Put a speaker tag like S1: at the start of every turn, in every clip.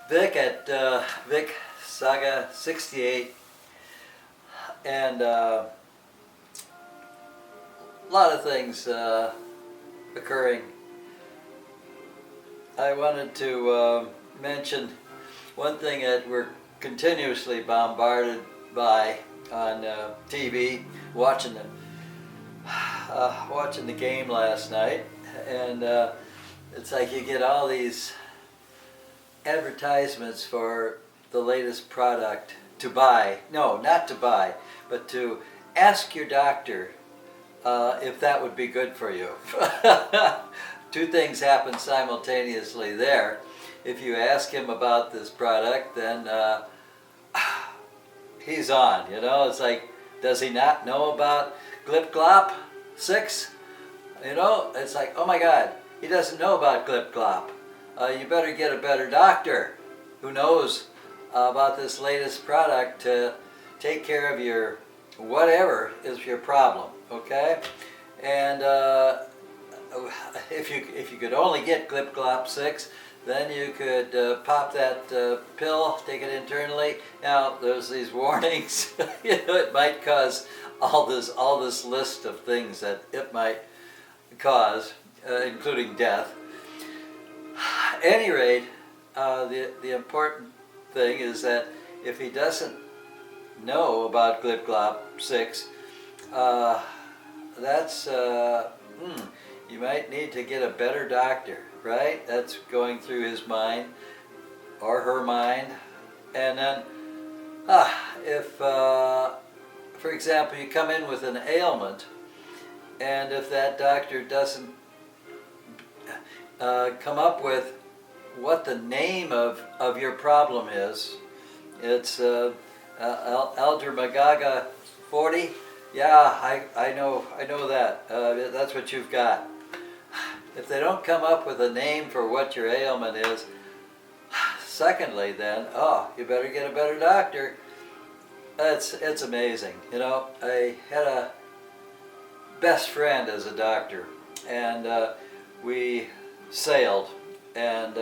S1: Vic at Vic Saga 68, and a lot of things occurring. I wanted to mention one thing that we're continuously bombarded by on TV, watching the game last night, and it's like you get all these advertisements for the latest product to buy. No, not to buy, but to ask your doctor if that would be good for you. Two things happen simultaneously there. If you ask him about this product, then he's on. You know, it's like, does he not know about Glip Glop 6? You know, it's like, oh my God, he doesn't know about Glip Glop. You better get a better doctor who knows about this latest product to take care of your whatever is your problem, okay? And if you could only get Glip Glop 6, then you could pop that pill, take it internally. Now there's these warnings. You know, it might cause all this list of things that it might cause, including death. At any rate, the important thing is that if he doesn't know about Glip Glop 6, that's you might need to get a better doctor, right? That's going through his mind or her mind. And then if for example you come in with an ailment, and if that doctor doesn't come up with what the name of your problem is, it's Aldermagaga 40. Yeah, I know that. That's what you've got. If they don't come up with a name for what your ailment is, secondly, then you better get a better doctor. It's amazing. You know, I had a best friend as a doctor, and we sailed, and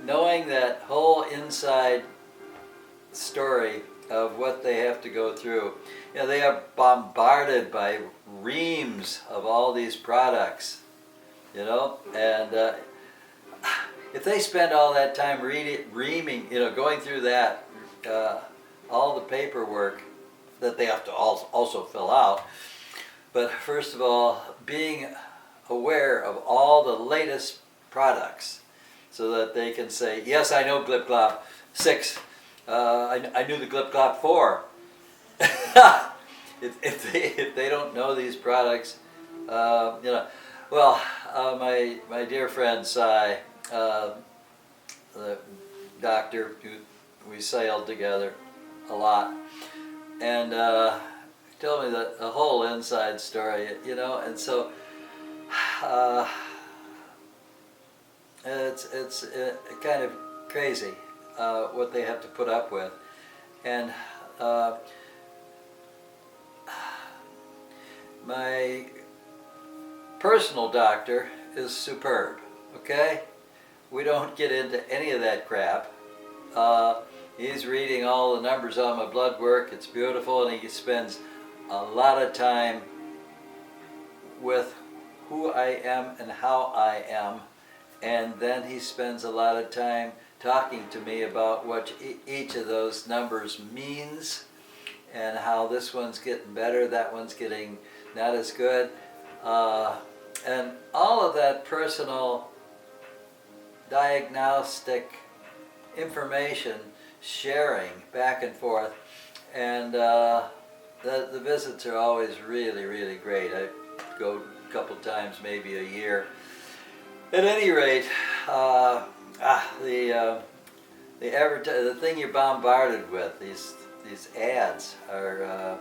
S1: knowing that whole inside story of what they have to go through, you know, they are bombarded by reams of all these products, you know, and if they spend all that time reaming, you know, going through that, all the paperwork that they have to also fill out, but first of all, being aware of all the latest products so that they can say, yes, I know Glip Glop 6. I knew the Glip Glop 4. if they don't know these products, you know, well, my dear friend Cy, the doctor, we sailed together a lot, and told me the whole inside story, you know, and so it's kind of crazy what they have to put up with, and my personal doctor is superb. Okay, we don't get into any of that crap. He's reading all the numbers on my blood work. It's beautiful, and he spends a lot of time with who I am and how I am, and then he spends a lot of time talking to me about what each of those numbers means, and how this one's getting better, that one's getting not as good, and all of that personal diagnostic information sharing back and forth, and the visits are always really great. I go a couple times, maybe a year. At any rate, the thing you're bombarded with, these ads are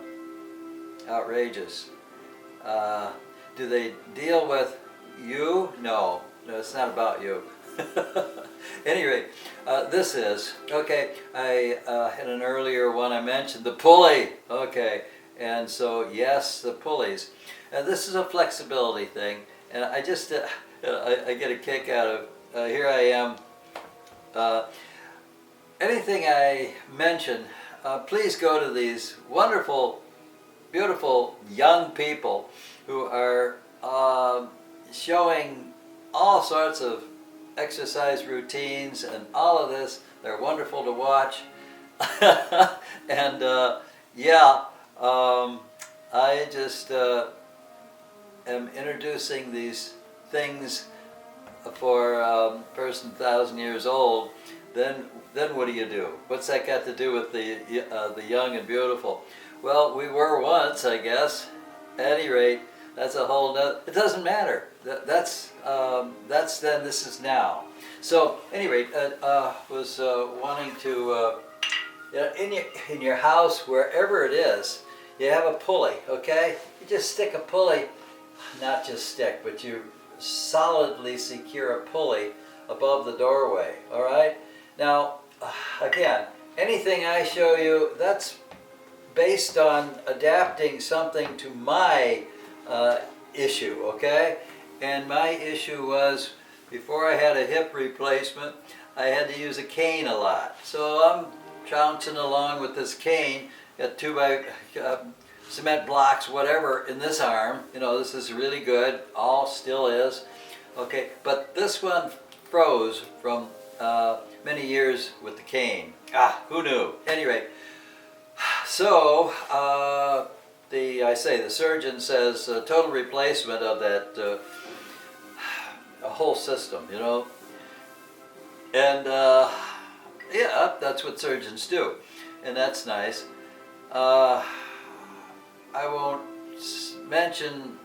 S1: outrageous. Do they deal with you? No, it's not about you. Anyway, this is, okay, I had an earlier one I mentioned, the pulley. Okay, and so yes, the pulleys. This is a flexibility thing, and I just, I get a kick out of, here I am Anything I mention, please go to these wonderful, beautiful young people who are showing all sorts of exercise routines and all of this. They're wonderful to watch. And I just am introducing these things for a person 1,000 years old. Then what do you do? What's that got to do with the young and beautiful? Well, we were once, I guess. At any rate, that's a whole nother. It doesn't matter. That's then. This is now. So, anyway, was wanting to in your house, wherever it is, you have a pulley. Okay, you just stick a pulley, not just stick, but you solidly secure a pulley above the doorway. All right. Now, again, anything I show you, that's based on adapting something to my issue, okay? And my issue was, before I had a hip replacement, I had to use a cane a lot. So I'm trouncing along with this cane, got 2 by cement blocks, whatever, in this arm. You know, this is really good, all still is. Okay, but this one froze from many years with the cane. Who knew? Anyway, so the surgeon says total replacement of that a whole system, you know. And yeah, that's what surgeons do, and that's nice. I won't mention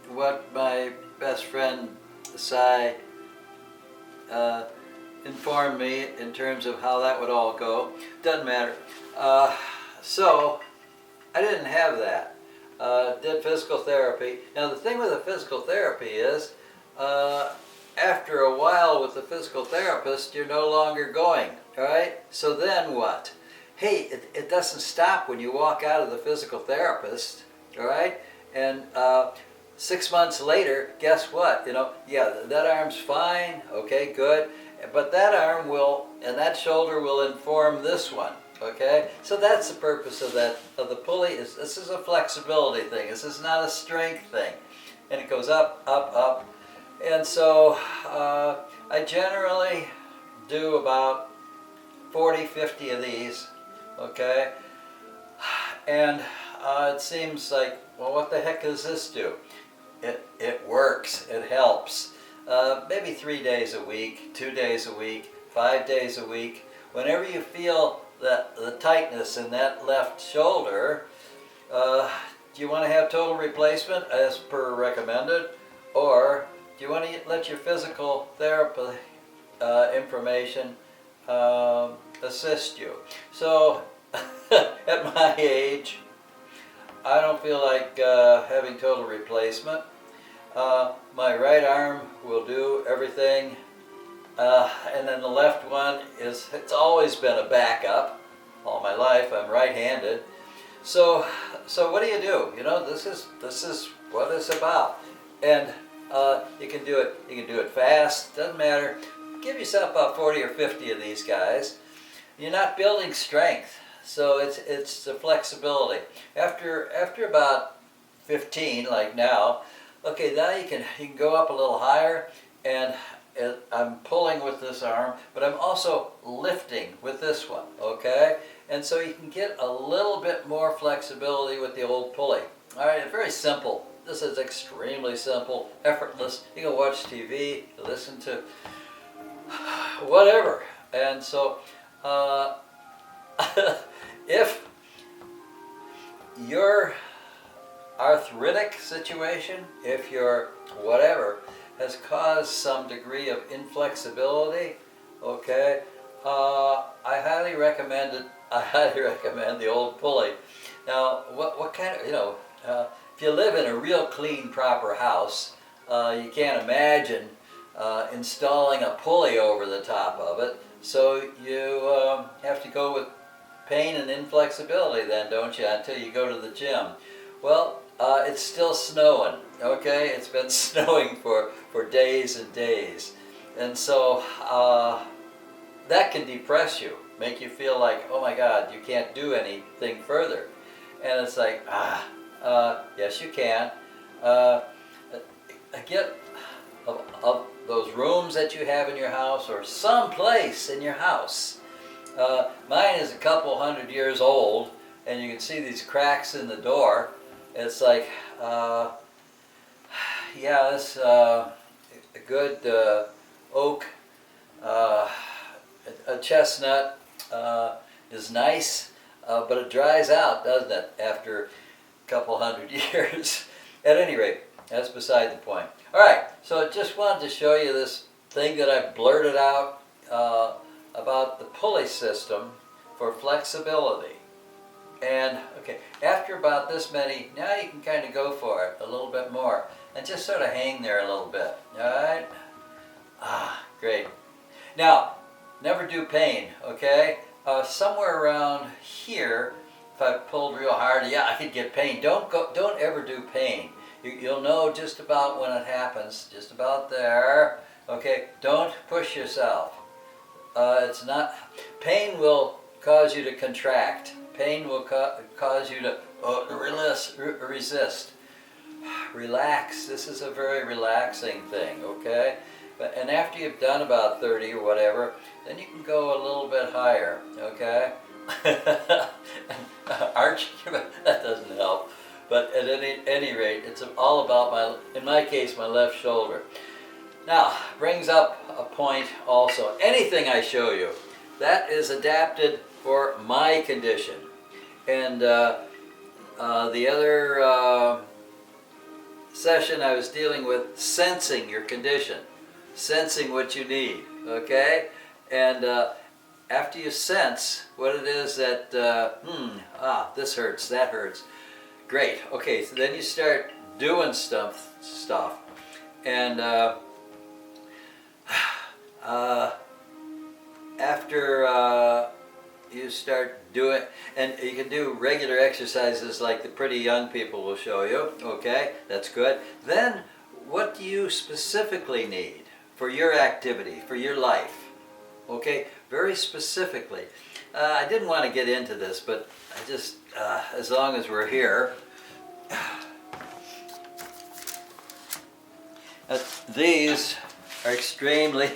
S1: what my best friend Cy informed me in terms of how that would all go. Doesn't matter. So I didn't have that. Did physical therapy. Now the thing with the physical therapy is, after a while with the physical therapist, you're no longer going. All right. So then what? Hey, it doesn't stop when you walk out of the physical therapist. All right. And 6 months later, guess what? You know, yeah, that arm's fine. Okay, good. But that arm will, and that shoulder will inform this one. Okay, so that's the purpose of the pulley. This is a flexibility thing. This is not a strength thing, and it goes up, up, up. And so I generally do about 40, 50 of these. Okay, and it seems like, well, what the heck does this do? It works. It helps. Maybe 3 days a week, 2 days a week, 5 days a week. Whenever you feel the tightness in that left shoulder, do you want to have total replacement as per recommended, or do you want to let your physical therapy information assist you? So at my age, I don't feel like having total replacement. My right arm will do everything, and then the left one it's always been a backup. All my life I'm right-handed. So what do? You know, this is what it's about. And you can do it fast, doesn't matter. Give yourself about 40 or 50 of these guys. You're not building strength, so it's the flexibility. After about 15, like now, okay, now you can go up a little higher, and I'm pulling with this arm, but I'm also lifting with this one, okay? And so you can get a little bit more flexibility with the old pulley. All right, very simple. This is extremely simple, effortless. You can watch TV, listen to whatever. And so if your arthritic situation, if your whatever has caused some degree of inflexibility, okay, I highly recommend it. I highly recommend the old pulley. Now, what kind of, you know, if you live in a real clean, proper house, you can't imagine installing a pulley over the top of it. So you have to go with pain and inflexibility then, don't you, until you go to the gym. Well, it's still snowing, okay? It's been snowing for days and days. And so that can depress you, make you feel like, oh my God, you can't do anything further. And it's like, yes you can. Get of those rooms that you have in your house, or some place in your house. Mine is a couple 100 years old, and you can see these cracks in the door. It's like, yeah, this a good oak, a chestnut is nice, but it dries out, doesn't it, after a couple 100 years? At any rate, that's beside the point. All right, so I just wanted to show you this thing that I blurted out about the pulley system for flexibility. And okay, after about this many, now you can kind of go for it a little bit more and just sort of hang there a little bit. All right? Great. Now, never do pain, okay? Somewhere around here, if I pulled real hard, yeah, I could get pain. Don't ever do pain. You'll know just about when it happens, just about there. Okay, don't push yourself. It's not, pain will cause you to contract. Pain will cause you to resist. Relax. This is a very relaxing thing, okay? And after you've done about 30 or whatever, then you can go a little bit higher, okay? Arch, that doesn't help. But at any rate, it's all about in my case, my left shoulder. Now, brings up a point also. Anything I show you, that is adapted for my condition. And the other session I was dealing with sensing your condition, sensing what you need, okay? And after you sense what it is that, this hurts, that hurts, great, okay, so then you start doing stuff, and after you start doing, and you can do regular exercises like the pretty young people will show you, okay, that's good. Then what do you specifically need for your activity, for your life, okay, very specifically. I didn't want to get into this, but I just, as long as we're here, these are extremely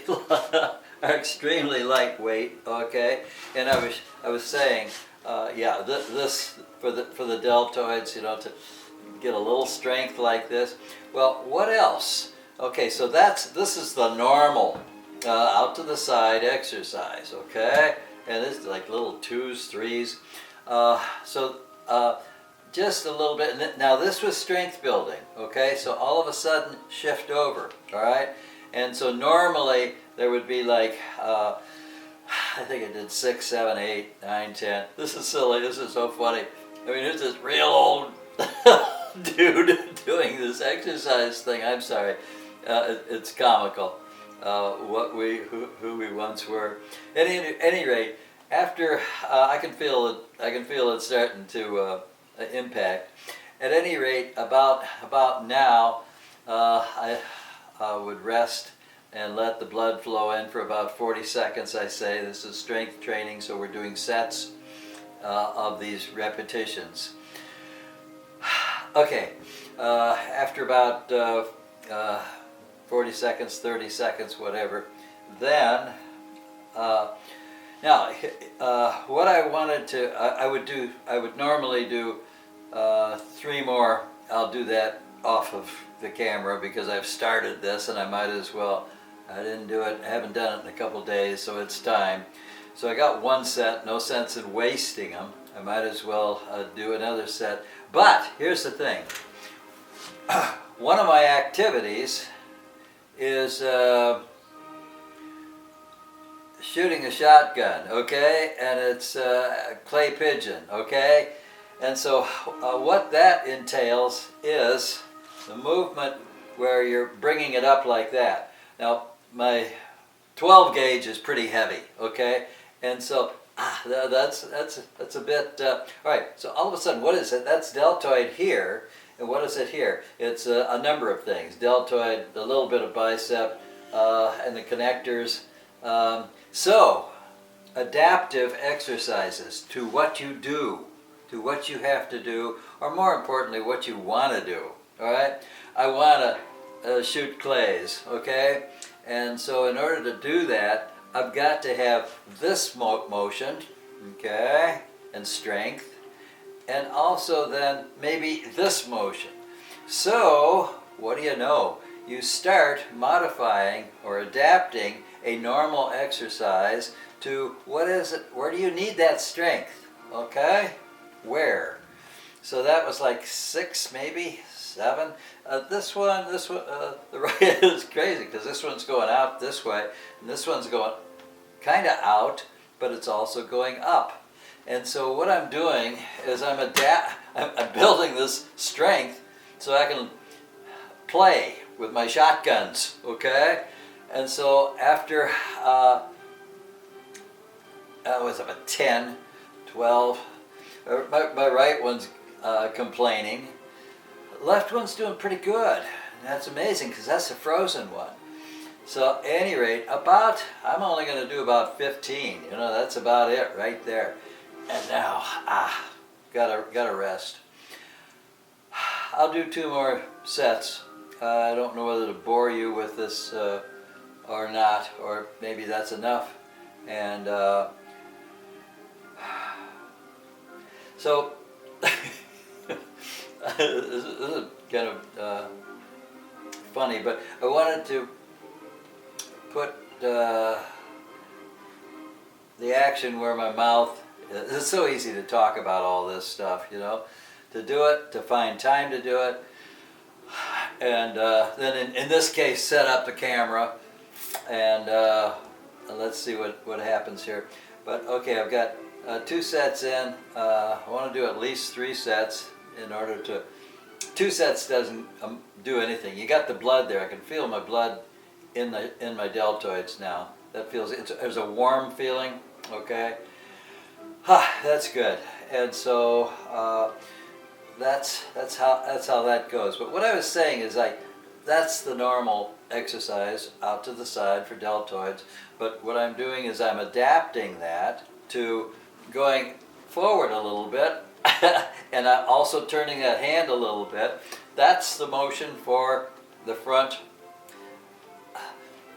S1: lightweight, okay. And I was saying, yeah, this for the deltoids, you know, to get a little strength like this. Well, what else? Okay, so this is the normal out to the side exercise, okay. And this is like little 2s, 3s. Just a little bit. Now this was strength building, okay? So all of a sudden shift over, all right? And so normally there would be like, I think I did 6, 7, 8, 9, 10. This is silly, this is so funny. I mean, there's this real old dude doing this exercise thing. I'm sorry, it's comical. Who we once were. At any rate, after I can feel it starting to impact. At any rate, about now, I would rest and let the blood flow in for about 40 seconds. I say this is strength training, so we're doing sets of these repetitions. Okay, after about 40 seconds, 30 seconds, whatever, then now what I wanted to, I would normally do 3 more. I'll do that off of the camera because I've started this and I might as well. I didn't do it, I haven't done it in a couple days, so it's time. So I got 1 set, no sense in wasting them. I might as well do another set. But here's the thing. One of my activities is shooting a shotgun, okay? And it's clay pigeon, okay? And so what that entails is the movement where you're bringing it up like that. Now, my 12 gauge is pretty heavy, okay? And so that's a bit, all right, so all of a sudden, what is it? That's deltoid here, and what is it here? It's a number of things. Deltoid, a little bit of bicep, and the connectors. So, adaptive exercises to what you do, to what you have to do, or more importantly, what you want to do. All right? I want to shoot clays, okay? And so in order to do that, I've got to have this motion, okay, and strength, and also then maybe this motion. So, what do you know? You start modifying or adapting a normal exercise to what is it, where do you need that strength, okay? Where? So that was like 6, maybe 7. This one, the right is crazy because this one's going out this way, and this one's going kind of out, but it's also going up. And so what I'm doing is I'm building this strength so I can play with my shotguns, okay? And so after, that was about 10, 12, my right one's complaining. Left one's doing pretty good. And that's amazing because that's the frozen one. So at any rate, I'm only going to do about 15. You know, that's about it right there. And now, gotta rest. I'll do 2 more sets. I don't know whether to bore you with this or not, or maybe that's enough. And so this is kind of funny, but I wanted to put the action where my mouth. It's so easy to talk about all this stuff, you know, to do it, to find time to do it, and then in this case set up the camera, and let's see what happens here. But okay, I've got 2 sets in. I want to do at least 3 sets in order to. 2 sets doesn't do anything. You got the blood there. I can feel my blood in my deltoids now. That feels there's a warm feeling. Okay. That's good. And so that's how that goes. But what I was saying is that's the normal exercise out to the side for deltoids. But what I'm doing is I'm adapting that to going forward a little bit, and I'm also turning that hand a little bit. That's the motion for the front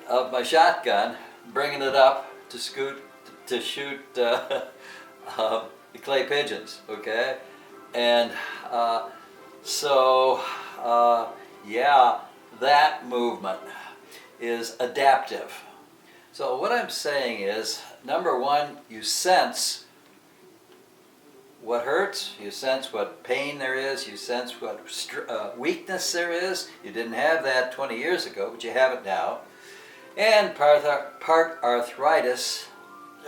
S1: of my shotgun, bringing it up to shoot the clay pigeons, okay? And yeah, that movement is adaptive. So what I'm saying is, number 1, you sense what hurts, you sense what pain there is, you sense what weakness there is. You didn't have that 20 years ago, but you have it now. And part arthritis,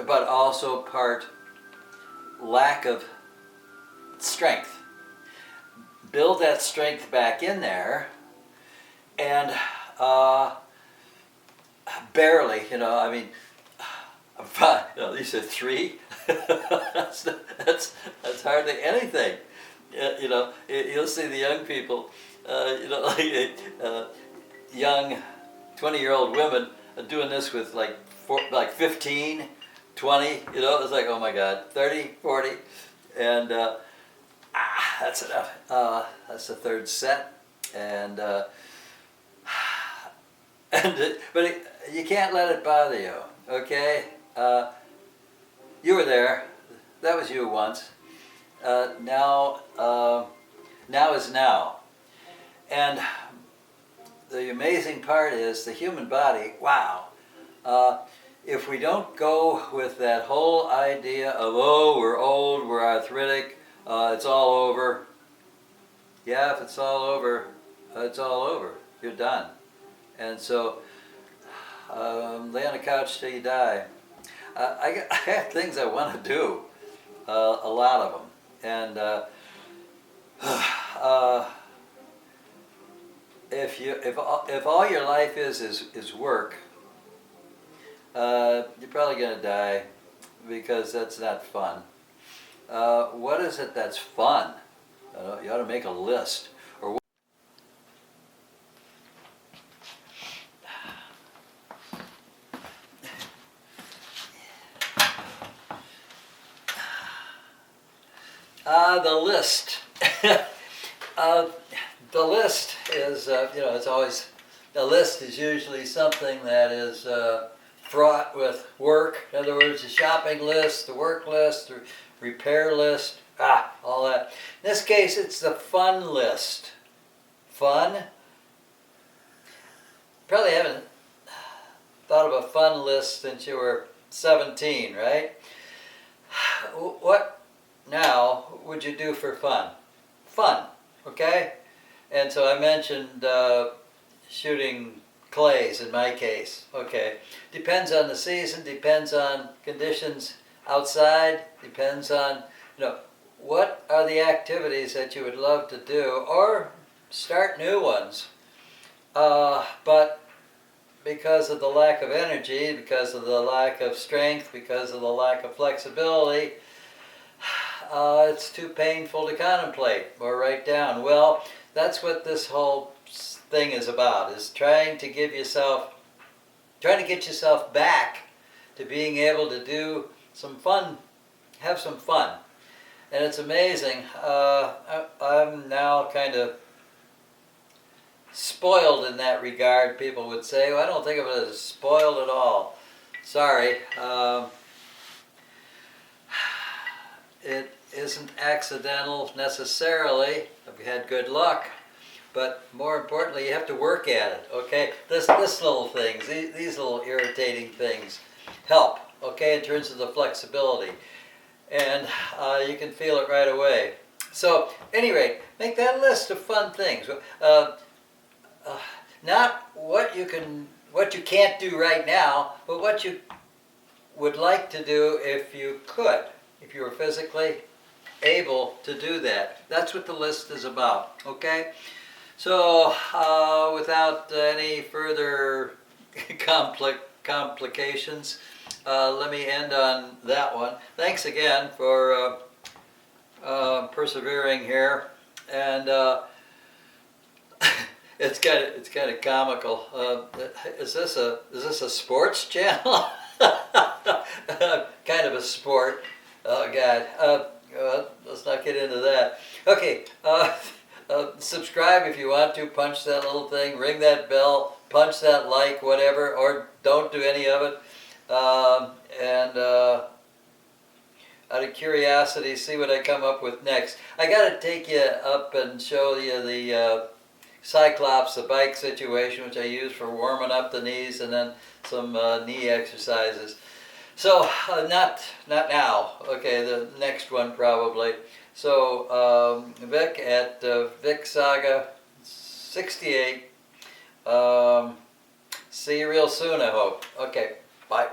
S1: but also part lack of strength. Build that strength back in there, and barely, you know, I mean, I'm fine. You know, these are 3. that's hardly anything. You know, you'll see the young people, you know, like young 20-year-old women doing this with like 15, 20, you know, it's like, oh my God, 30, 40, and that's enough. That's the 3rd set, and but you can't let it bother you, okay? You were there. That was you once. Now is now. And the amazing part is the human body, wow. If we don't go with that whole idea of, oh, we're old, we're arthritic, it's all over. Yeah, if it's all over, it's all over. You're done. And so, lay on the couch till you die. I have things I want to do, a lot of them, and if all your life is work, you're probably going to die, because that's not fun. What is it that's fun? You ought to make a list. Or The list. The list is, it's always, the list is usually something that is fraught with work. In other words, the shopping list, the work list, the repair list, all that. In this case, it's the fun list. Fun? Probably haven't thought of a fun list since you were 17, right? What now would you do for fun? Fun, okay? And so I mentioned shooting clays in my case. Okay, depends on the season, depends on conditions outside, depends on, what are the activities that you would love to do, or start new ones. But because of the lack of energy, because of the lack of strength, because of the lack of flexibility, it's too painful to contemplate or write down. Well, that's what this whole thing is about, is trying to get yourself back to being able to do some fun, have some fun. And it's amazing. I'm now kind of spoiled in that regard, people would say. Well, I don't think of it as spoiled at all. Sorry. It isn't accidental necessarily. I've had good luck. But more importantly, you have to work at it, okay? This little things, these little irritating things help, okay, in terms of the flexibility. And you can feel it right away. So, at any rate, make that list of fun things. Not what you can't do right now, but what you would like to do if you could, if you were physically able to do that. That's what the list is about, okay? So, without any further complications, let me end on that one. Thanks again for persevering here, and it's kind of comical. Is this a sports channel? Kind of a sport. Oh God. Let's not get into that. Okay. Subscribe if you want to. Punch that little thing. Ring that bell. Punch that like, whatever, or don't do any of it. And out of curiosity, see what I come up with next. I got to take you up and show you the Cyclops, the bike situation, which I use for warming up the knees, and then some knee exercises. So not now. Okay, the next one probably. So Vic at Vic Saga 68. See you real soon, I hope. Okay, bye.